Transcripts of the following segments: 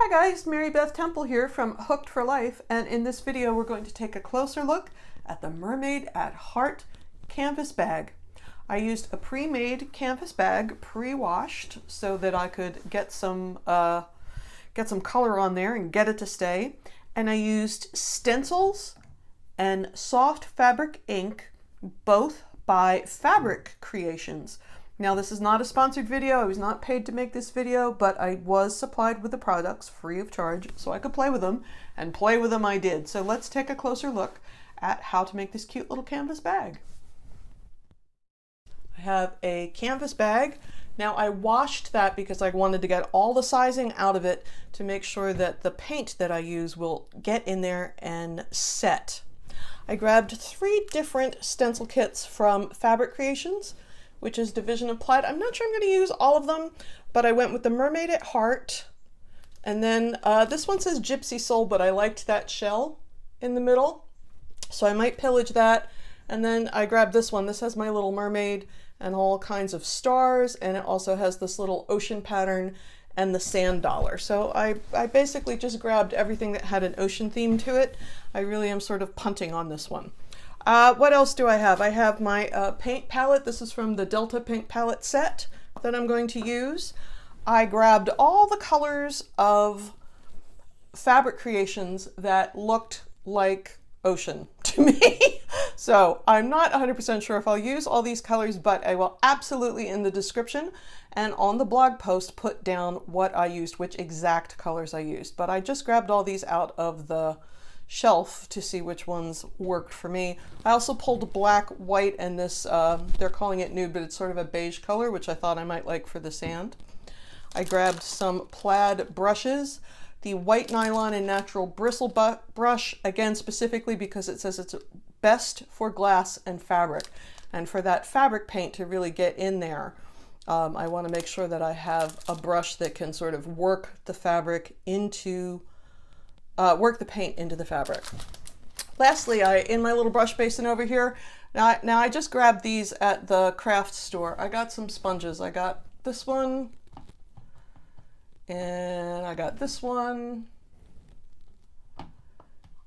Hi guys, Mary Beth Temple here from Hooked for Life, and in this video we're going to take a closer look at the Mermaid at Heart canvas bag. I used a pre-made canvas bag, pre-washed, so that I could get some color on there and get it to stay. And I used stencils and soft fabric ink, both by Fabric Creations. Now, this is not a sponsored video. I was not paid to make this video, but I was supplied with the products free of charge so I could play with them, and play with them I did. So let's take a closer look at how to make this cute little canvas bag. I have a canvas bag. Now, I washed that because I wanted to get all the sizing out of it to make sure that the paint that I use will get in there and set. I grabbed 3 different stencil kits from Fabric Creations, which is Division of Plaid. I'm not sure I'm going to use all of them, but I went with the Mermaid at Heart. And then this one says Gypsy Soul, but I liked that shell in the middle, so I might pillage that. And then I grabbed this one. This has my little mermaid and all kinds of stars, and it also has this little ocean pattern and the sand dollar. So I basically just grabbed everything that had an ocean theme to it. I really am sort of punting on this one. What else do I have? I have my paint palette. This is from the Delta paint palette set that I'm going to use. I grabbed all the colors of Fabric Creations that looked like ocean to me. So I'm not 100% sure if I'll use all these colors, but I will absolutely in the description and on the blog post put down what I used, which exact colors I used. But I just grabbed all these out of the shelf to see which ones worked for me. I also pulled black, white, and this, they're calling it nude, but it's sort of a beige color, which I thought I might like for the sand. I grabbed some plaid brushes, the white nylon and natural bristle brush, again specifically because it says it's best for glass and fabric. And for that fabric paint to really get in there, I want to make sure that I have a brush that can sort of work the fabric into work the paint into the fabric. Lastly, in my little brush basin over here, now I just grabbed these at the craft store. I got some sponges. I got this one, and I got this one,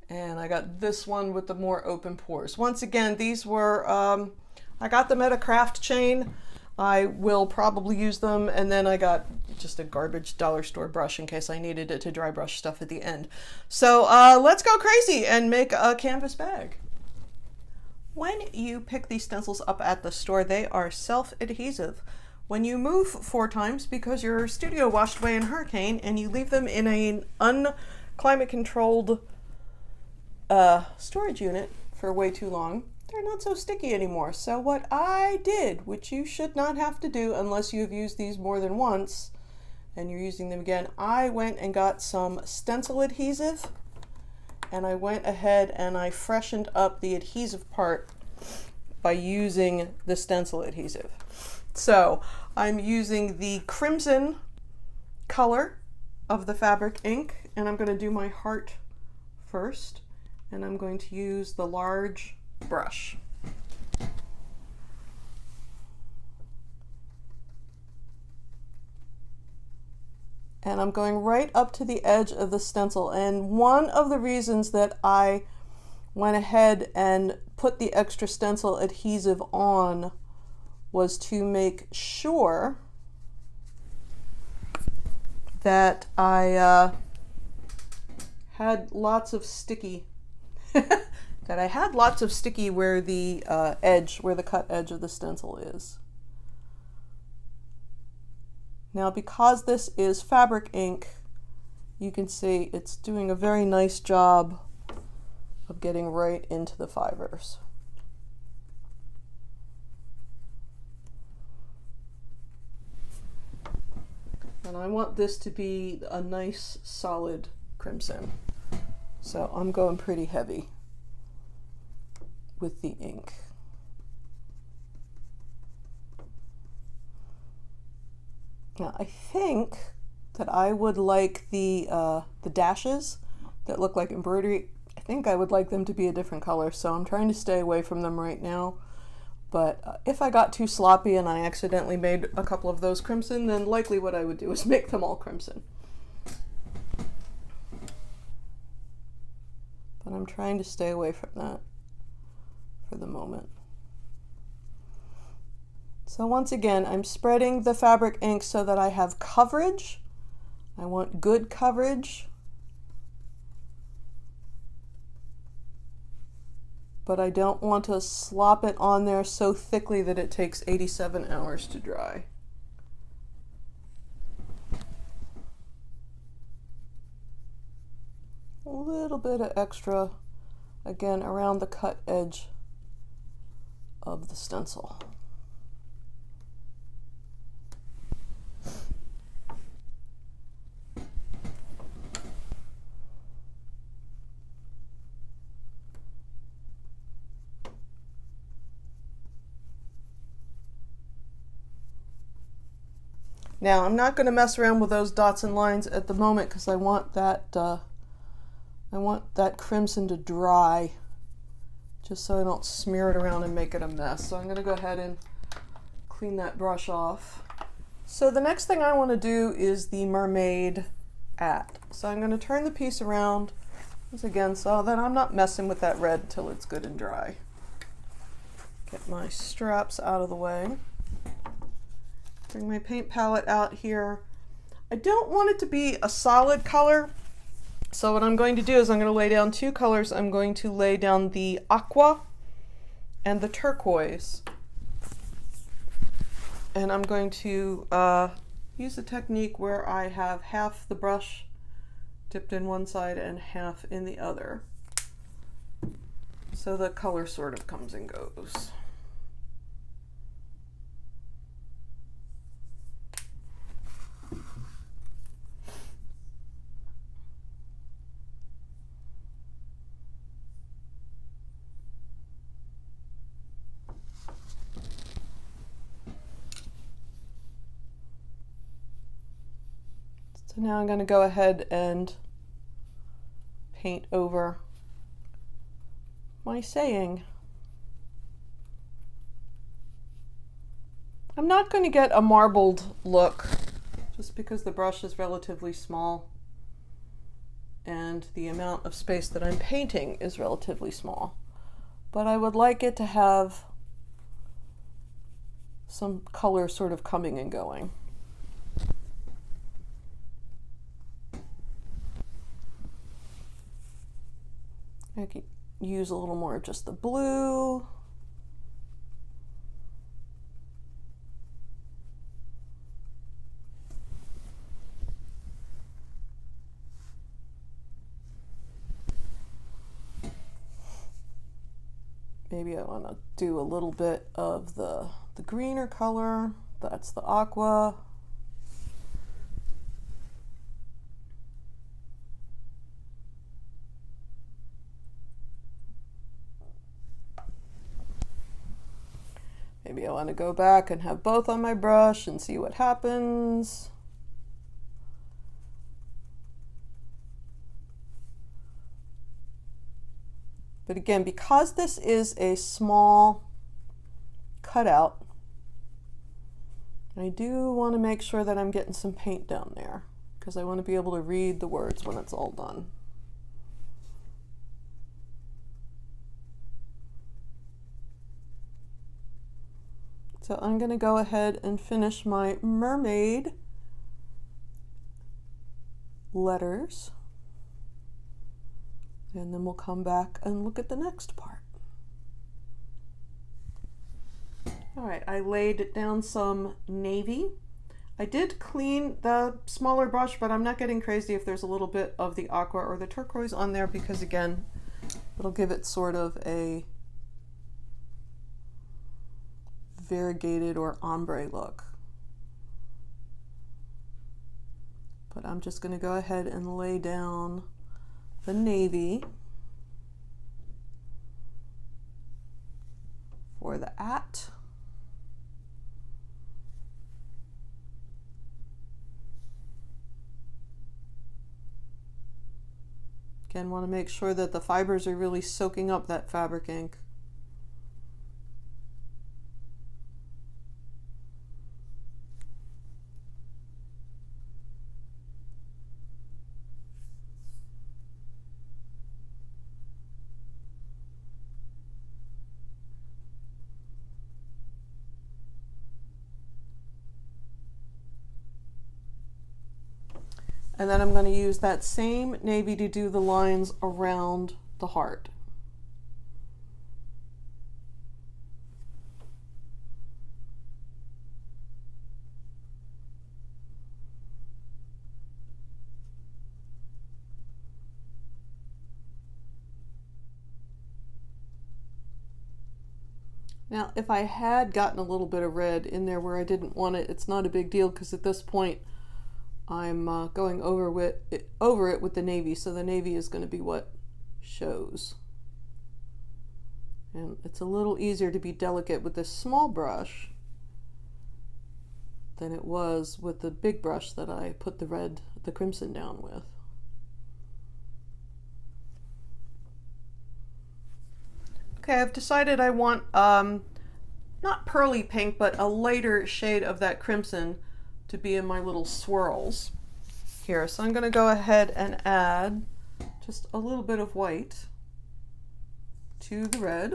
and I got this one with the more open pores. Once again, these were, I got them at a craft chain. I will probably use them, and then I got just a garbage dollar store brush in case I needed it to dry brush stuff at the end. So let's go crazy and make a canvas bag. When you pick these stencils up at the store, they are self-adhesive. When you move 4 times because your studio washed away in a hurricane and you leave them in an unclimate controlled storage unit for way too long, they're not so sticky anymore. So what I did, which you should not have to do unless you've used these more than once and you're using them again, I went and got some stencil adhesive, and I went ahead and I freshened up the adhesive part by using the stencil adhesive. So I'm using the crimson color of the fabric ink, and I'm going to do my heart first, and I'm going to use the large brush. And I'm going right up to the edge of the stencil. And one of the reasons that I went ahead and put the extra stencil adhesive on was to make sure that I had lots of sticky where the where the cut edge of the stencil is. Now, because this is fabric ink, you can see it's doing a very nice job of getting right into the fibers. And I want this to be a nice solid crimson, so I'm going pretty heavy with the ink. Now, I think that I would like the dashes that look like embroidery. I think I would like them to be a different color, so I'm trying to stay away from them right now. But if I got too sloppy and I accidentally made a couple of those crimson, then likely what I would do is make them all crimson. but I'm trying to stay away from that for the moment. So once again, I'm spreading the fabric ink so that I have coverage. I want good coverage, but I don't want to slop it on there so thickly that it takes 87 hours to dry. A little bit of extra, again, around the cut edge of the stencil. Now, I'm not going to mess around with those dots and lines at the moment because I want that crimson to dry, just so I don't smear it around and make it a mess. So I'm going to go ahead and clean that brush off. So the next thing I want to do is the Mermaid at. So I'm going to turn the piece around once again so that I'm not messing with that red until it's good and dry. Get my straps out of the way. Bring my paint palette out here. I don't want it to be a solid color, so what I'm going to do is I'm going to lay down two colors. I'm going to lay down the aqua and the turquoise, and I'm going to use a technique where I have half the brush dipped in one side and half in the other, so the color sort of comes and goes. So now I'm going to go ahead and paint over my saying. I'm not going to get a marbled look just because the brush is relatively small and the amount of space that I'm painting is relatively small. But I would like it to have some color sort of coming and going. I could use a little more of just the blue. Maybe I want to do a little bit of the greener color. That's the aqua. Maybe I want to go back and have both on my brush and see what happens. But again, because this is a small cutout, I do want to make sure that I'm getting some paint down there because I want to be able to read the words when it's all done. So I'm going to go ahead and finish my mermaid letters, and then we'll come back and look at the next part. All right, I laid down some navy. I did clean the smaller brush, but I'm not getting crazy if there's a little bit of the aqua or the turquoise on there because, again, it'll give it sort of a variegated or ombre look. But I'm just going to go ahead and lay down the navy for the at. Again, want to make sure that the fibers are really soaking up that fabric ink. And then I'm going to use that same navy to do the lines around the heart. Now, if I had gotten a little bit of red in there where I didn't want it, it's not a big deal, because at this point I'm going over it with the navy, so the navy is going to be what shows. And it's a little easier to be delicate with this small brush than it was with the big brush that I put the crimson down with. Okay, I've decided I want not pearly pink, but a lighter shade of that crimson to be in my little swirls here. So I'm going to go ahead and add just a little bit of white to the red.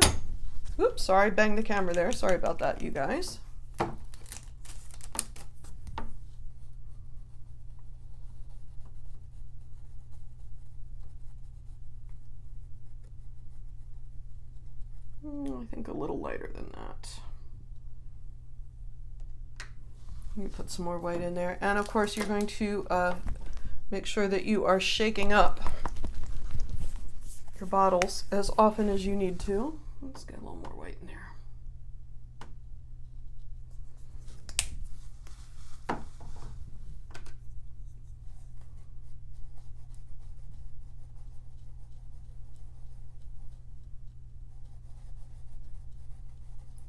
Oops, sorry, banged the camera there. Sorry about that, you guys. I think a little lighter than that. You put some more white in there, and of course you're going to make sure that you are shaking up your bottles as often as you need to. Let's get a little more white in there.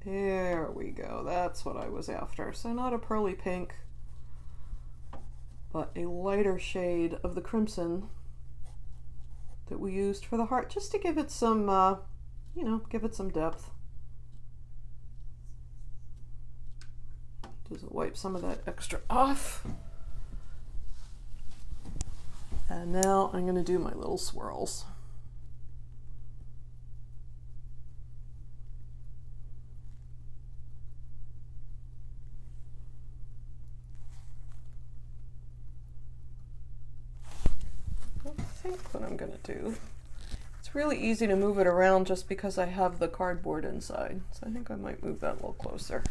There we go, that's what I was after. So not a pearly pink, but a lighter shade of the crimson that we used for the heart, just to give it some, you know, give it some depth. Does it wipe some of that extra off? And now I'm going to do my little swirls. I think what I'm going to do, it's really easy to move it around just because I have the cardboard inside. So I think I might move that a little closer.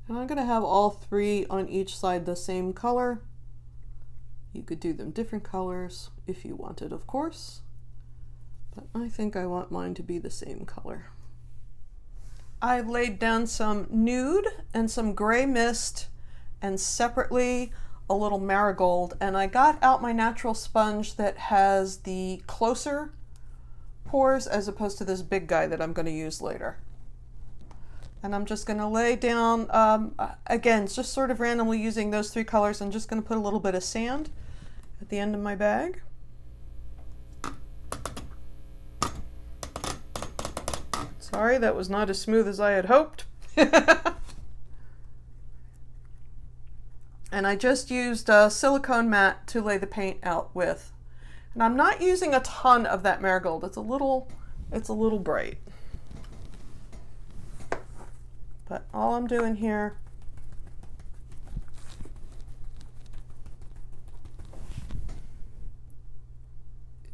And I'm going to have all three on each side the same color. You could do them different colors if you wanted, of course, but I think I want mine to be the same color. I laid down some nude and some gray mist and separately a little marigold, and I got out my natural sponge that has the closer pores as opposed to this big guy that I'm going to use later. And I'm just going to lay down, again, just sort of randomly using those three colors. I'm just going to put a little bit of sand at the end of my bag. Sorry, that was not as smooth as I had hoped. And I just used a silicone mat to lay the paint out with. And I'm not using a ton of that marigold. It's a little bright. But all I'm doing here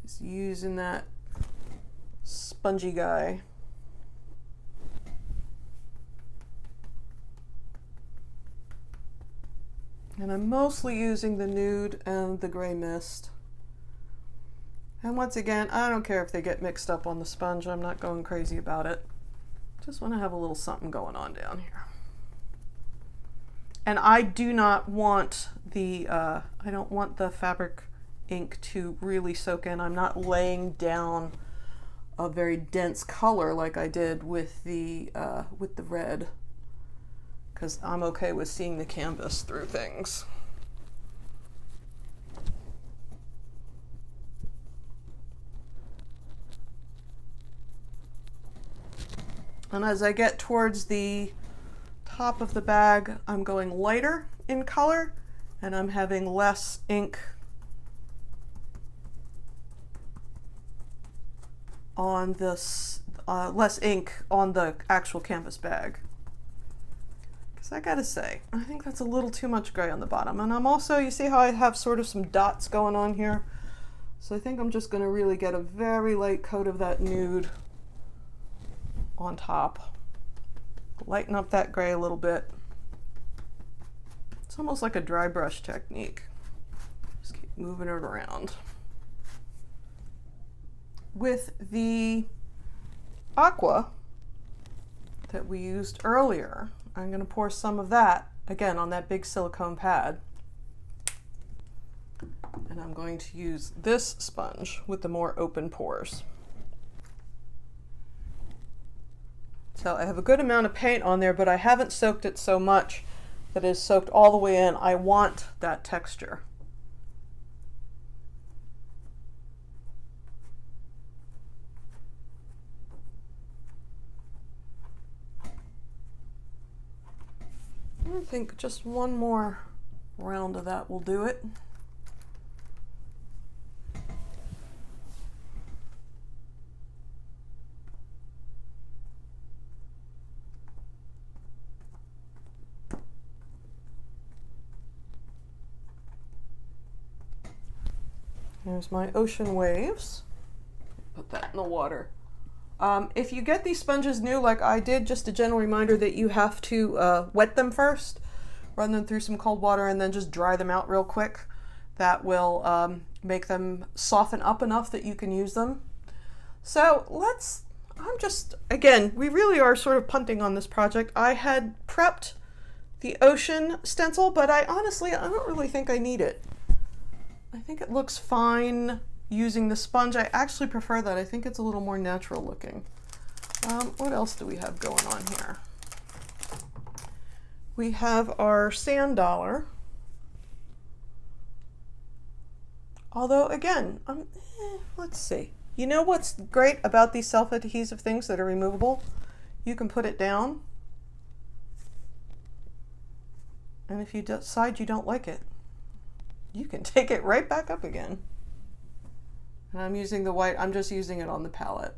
is using that spongy guy. And I'm mostly using the nude and the gray mist. And once again, I don't care if they get mixed up on the sponge. I'm not going crazy about it. Just want to have a little something going on down here. And I do not want the, I don't want the fabric ink to really soak in. I'm not laying down a very dense color like I did with the red, because I'm okay with seeing the canvas through things. And as I get towards the top of the bag, I'm going lighter in color, and I'm having less ink on this less ink on the actual canvas bag. Because I gotta say, I think that's a little too much gray on the bottom. And I'm also, you see how I have sort of some dots going on here? So I think I'm just gonna really get a very light coat of that nude on top. Lighten up that gray a little bit. It's almost like a dry brush technique. Just keep moving it around. With the aqua that we used earlier, I'm going to pour some of that, again, on that big silicone pad. And I'm going to use this sponge with the more open pores. So I have a good amount of paint on there, but I haven't soaked it so much that it is soaked all the way in. I want that texture. I think just one more round of that will do it. There's my ocean waves. Put that in the water. If you get these sponges new like I did, just a gentle reminder that you have to wet them first, run them through some cold water, and then just dry them out real quick. That will make them soften up enough that you can use them. So again, we really are sort of punting on this project. I had prepped the ocean stencil, but I don't really think I need it. I think it looks fine using the sponge. I actually prefer that. I think it's a little more natural looking. What else do we have going on here? We have our sand dollar. Although again, let's see. You know what's great about these self-adhesive things that are removable? You can put it down, and if you decide you don't like it, you can take it right back up again. And I'm using the white, I'm just using it on the palette.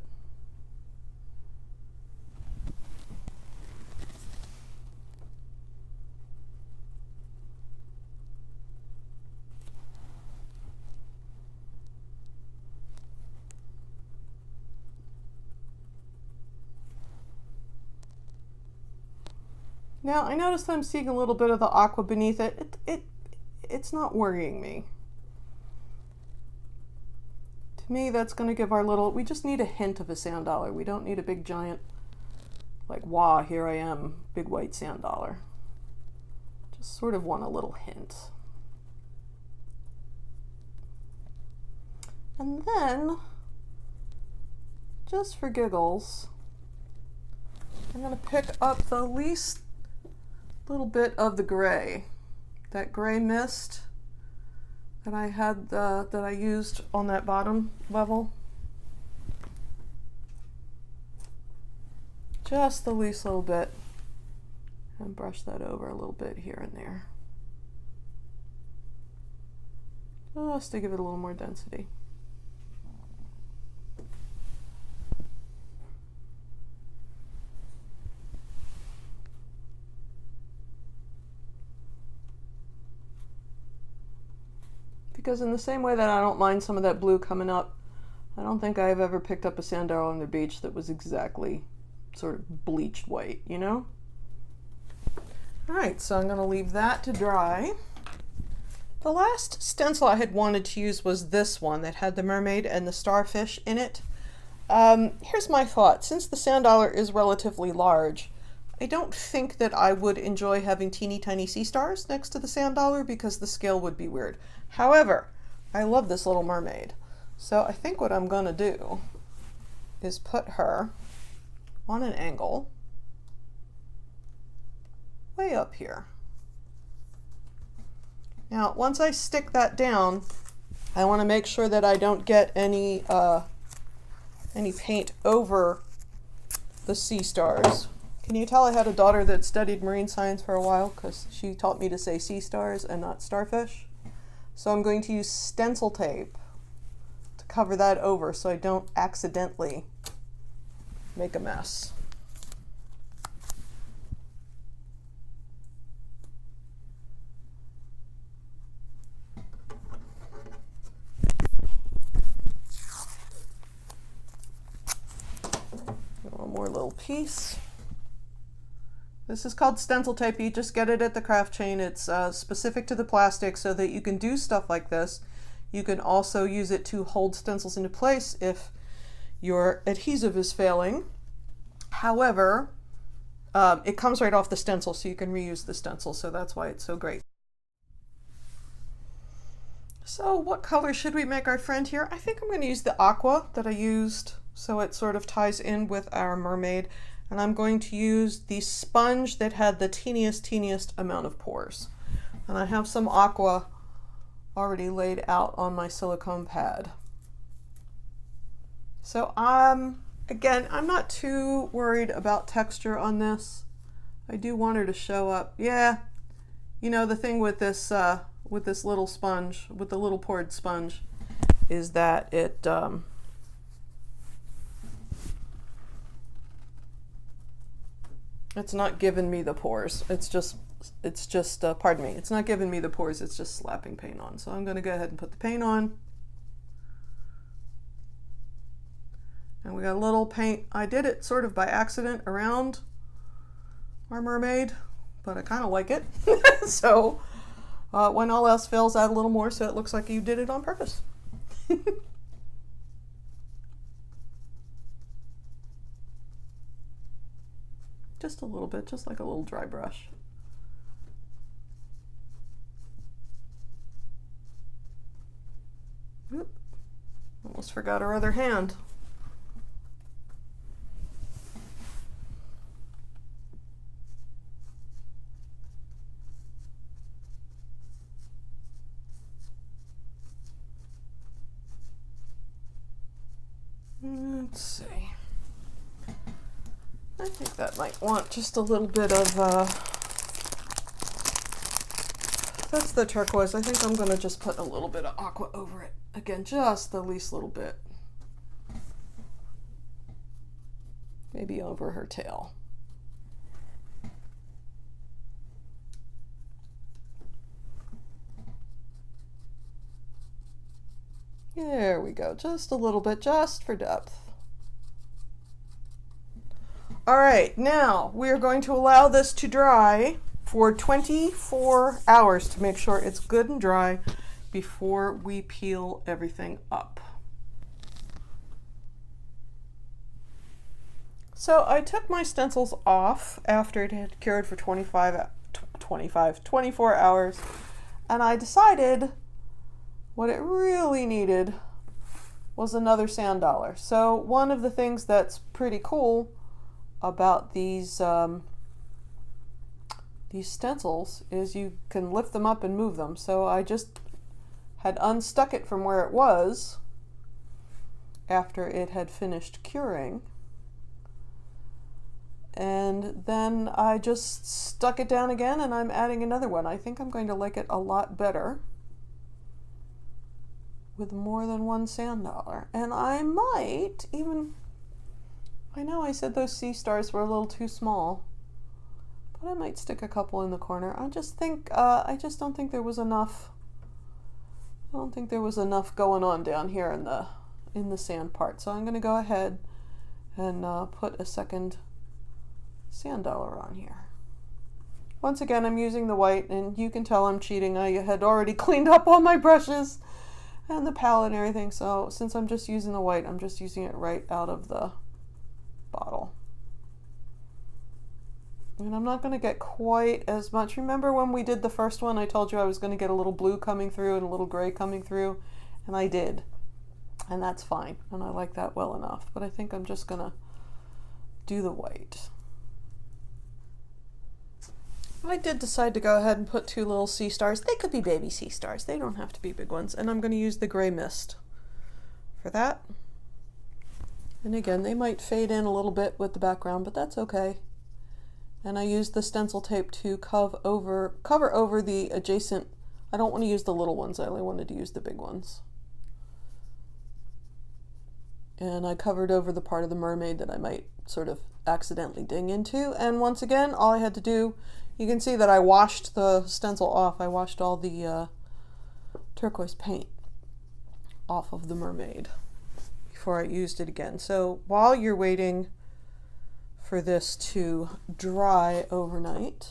Now I noticed I'm seeing a little bit of the aqua beneath it. It's not worrying me. To me, that's going to give our little, we just need a hint of a sand dollar. We don't need a big giant, like, wow, here I am, big white sand dollar. Just sort of want a little hint. And then, just for giggles, I'm going to pick up the least little bit of the gray. That gray mist that I had, that I used on that bottom level. Just the least little bit. And brush that over a little bit here and there. Just to give it a little more density. Because in the same way that I don't mind some of that blue coming up, I don't think I've ever picked up a sand dollar on the beach that was exactly sort of bleached white, you know? Alright, so I'm going to leave that to dry. The last stencil I had wanted to use was this one that had the mermaid and the starfish in it. Here's my thought. Since the sand dollar is relatively large, I don't think that I would enjoy having teeny tiny sea stars next to the sand dollar because the scale would be weird. However, I love this little mermaid. So I think what I'm going to do is put her on an angle way up here. Now, once I stick that down, I want to make sure that I don't get any paint over the sea stars. Can you tell I had a daughter that studied marine science for a while because she taught me to say sea stars and not starfish? So I'm going to use stencil tape to cover that over so I don't accidentally make a mess. One more little piece. This is called stencil tape. You just get it at the craft chain. It's specific to the plastic so that you can do stuff like this. You can also use it to hold stencils into place if your adhesive is failing. However, it comes right off the stencil, so you can reuse the stencil, so that's why it's so great. So what color should we make our friend here? I think I'm going to use the aqua that I used, so it sort of ties in with our mermaid. And I'm going to use the sponge that had the teeniest amount of pores. And I have some aqua already laid out on my silicone pad. So again, I'm not too worried about texture on this. I do want her to show up. Yeah, you know, the thing with this little sponge, with the little poured sponge, is that it's not giving me the pores. It's just pardon me, it's not giving me the pores, it's just slapping paint on. So I'm going to go ahead and put the paint on. And we got a little paint. I did it sort of by accident around our mermaid, but I kind of like it. So when all else fails, add a little more so it looks like you did it on purpose. Just a little bit, just like a little dry brush. Oop. Almost forgot our other hand. Let's see. I think that might want just a little bit of, that's the turquoise. I think I'm going to just put a little bit of aqua over it. Again, just the least little bit. Maybe over her tail. There we go. Just a little bit, just for depth. All right, now we are going to allow this to dry for 24 hours to make sure it's good and dry before we peel everything up. So I took my stencils off after it had cured for 24 hours, and I decided what it really needed was another sand dollar. So one of the things that's pretty cool about these stencils is you can lift them up and move them. So I just had unstuck it from where it was after it had finished curing, and then I just stuck it down again, and I'm adding another one. I think I'm going to like it a lot better with more than one sand dollar. And I might even, I know I said those sea stars were a little too small, but I might stick a couple in the corner. I just think, I just don't think there was enough, I don't think there was enough going on down here in the sand part. So I'm going to go ahead and put a second sand dollar on here. Once again, I'm using the white, and you can tell I'm cheating. I had already cleaned up all my brushes and the palette and everything, so since I'm just using the white, I'm just using it right out of the bottle. And I'm not going to get quite as much. Remember when we did the first one, I told you I was going to get a little blue coming through and a little gray coming through, and I did. And that's fine, and I like that well enough. But I think I'm just going to do the white. I did decide to go ahead and put two little sea stars. They could be baby sea stars. They don't have to be big ones. And I'm going to use the gray mist for that. And again, they might fade in a little bit with the background, but that's okay. And I used the stencil tape to cover over the adjacent. I don't want to use the little ones. I only wanted to use the big ones. And I covered over the part of the mermaid that I might sort of accidentally ding into. And once again, all I had to do, you can see that I washed the stencil off. I washed all the turquoise paint off of the mermaid before I used it again. So while you're waiting for this to dry overnight,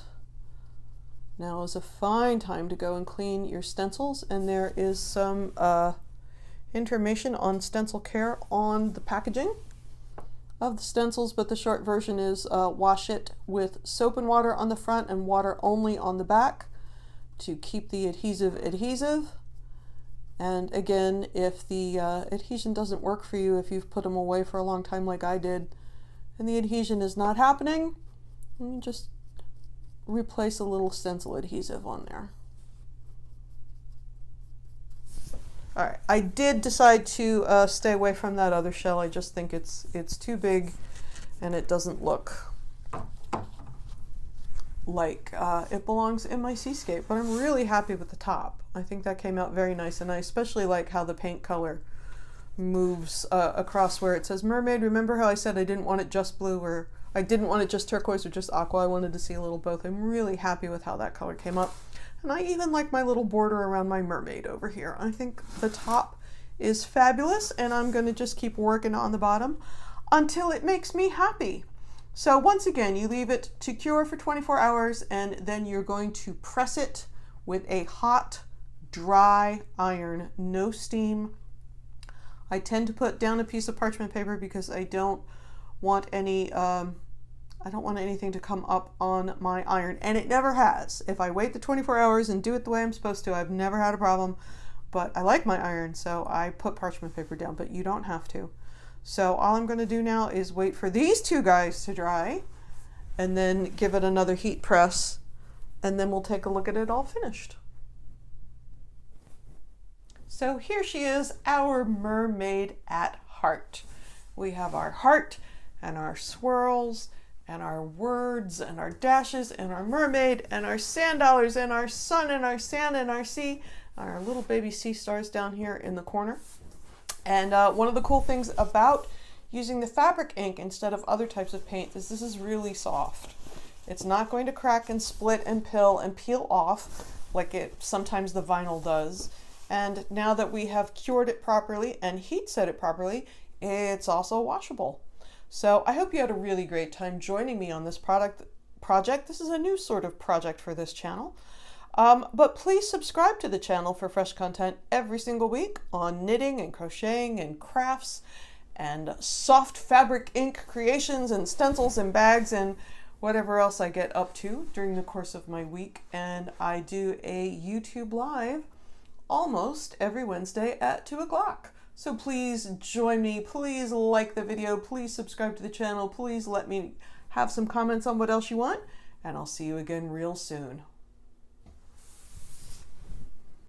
now is a fine time to go and clean your stencils. And there is some information on stencil care on the packaging of the stencils, but the short version is wash it with soap and water on the front and water only on the back to keep the adhesive. And again, if the adhesion doesn't work for you, if you've put them away for a long time like I did and the adhesion is not happening, you just replace a little stencil adhesive on there. All right, I did decide to stay away from that other shell. I just think it's too big and it doesn't look like it belongs in my seascape, but I'm really happy with the top. I think that came out very nice, and I especially like how the paint color moves across where it says mermaid. Remember how I said I didn't want it just blue, or I didn't want it just turquoise or just aqua. I wanted to see a little both. I'm really happy with how that color came up. And I even like my little border around my mermaid over here. I think the top is fabulous, and I'm going to just keep working on the bottom until it makes me happy. So once again, you leave it to cure for 24 hours, and then you're going to press it with a hot, dry iron, no steam. I tend to put down a piece of parchment paper because I don't want any I don't want anything to come up on my iron, and it never has. If I wait the 24 hours and do it the way I'm supposed to, I've never had a problem. But I like my iron, so I put parchment paper down, but you don't have to. So all I'm going to do now is wait for these two guys to dry and then give it another heat press, and then we'll take a look at it all finished. So here she is, our mermaid at heart. We have our heart and our swirls and our words and our dashes and our mermaid and our sand dollars and our sun and our sand and our sea, our little baby sea stars down here in the corner. And one of the cool things about using the fabric ink instead of other types of paint is this is really soft. It's not going to crack and split and peel off like sometimes the vinyl does. And now that we have cured it properly and heat set it properly, it's also washable. So I hope you had a really great time joining me on this project. This is a new sort of project for this channel. But please subscribe to the channel for fresh content every single week on knitting and crocheting and crafts and soft fabric ink creations and stencils and bags and whatever else I get up to during the course of my week. And I do a YouTube live almost every Wednesday at 2 o'clock. So please join me, please like the video, please subscribe to the channel, please let me have some comments on what else you want, and I'll see you again real soon.